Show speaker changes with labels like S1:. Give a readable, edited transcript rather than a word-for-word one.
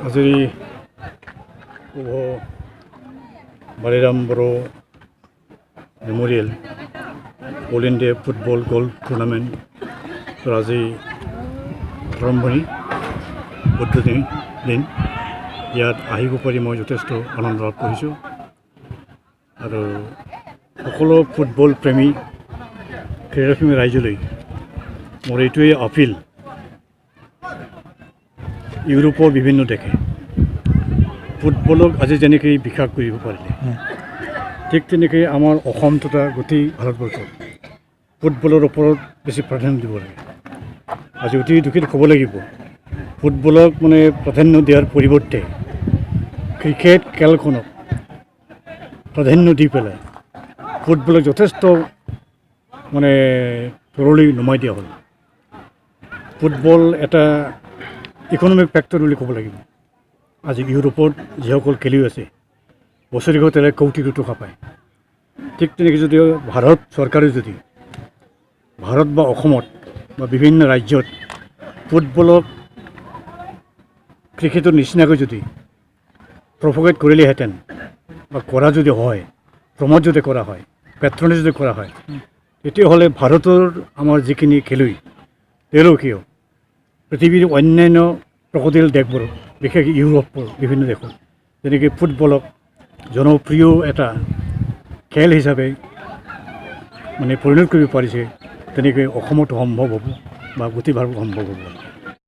S1: আজি Baliram Boro memorial all India football gold টুৰ্ণামেণ্টৰ আজি আৰম্ভণি উদ্বোধনী দিন। ইয়াত আহিব পাৰি মই যথেষ্ট আনন্দ লাভ কৰিছোঁ আৰু সকলো ফুটবল প্ৰেমী ক্ৰীড়াপ্ৰেমী ৰাইজলৈ মোৰ এইটোৱেই আপিল, ইউৰোপৰ বিভিন্ন দেশে ফুটবলক আজি যেনেকৈ বিকাশ কৰিব পাৰিলে, ঠিক তেনেকৈ আমাৰ অসম তথা গোটেই ভাৰতবৰ্ষত ফুটবলৰ ওপৰত বেছি প্ৰাধান্য দিব লাগে। আজি অতি দুখিত ক'ব লাগিব, ফুটবলক প্ৰাধান্য দিয়াৰ পৰিৱৰ্তে ক্ৰিকেট খেলখনক প্ৰাধান্য দি পেলাই ফুটবলক যথেষ্ট তললৈ নমাই দিয়া হ'ল। ফুটবল এটা ইকনমিক ফেক্টৰ বুলি ক'ব লাগিব। আজি ইউৰোপত যিসকল খেলুৱৈ আছে বছৰেকত কোটি টকা পায়। ঠিক তেনেকৈ যদি ভাৰত চৰকাৰে যদি ভাৰত বা অসমত বা বিভিন্ন ৰাজ্যত ফুটবলক ক্ৰিকেটৰ নিচিনাকৈ যদি প্ৰপগেট কৰিলেহেঁতেন বা কৰা যদি হয়, প্ৰমোট যদি কৰা হয়, পেট্ৰনেজ যদি কৰা হয়, তেতিয়াহ'লে ভাৰতৰ আমাৰ যিখিনি খেলুৱৈ তেওঁলোকেও পৃথিৱীৰ অন্যান্য প্ৰগতিশীল দেশবোৰত, বিশেষকৈ ইউৰোপৰ বিভিন্ন দেশত যেনেকৈ ফুটবলক জনপ্ৰিয় এটা খেল হিচাপে পৰিণত কৰিব পাৰিছে, তেনেকৈ অসমতো সম্ভৱ হ'ব বা গোটেই ভাৰত সম্ভৱ হ'ব।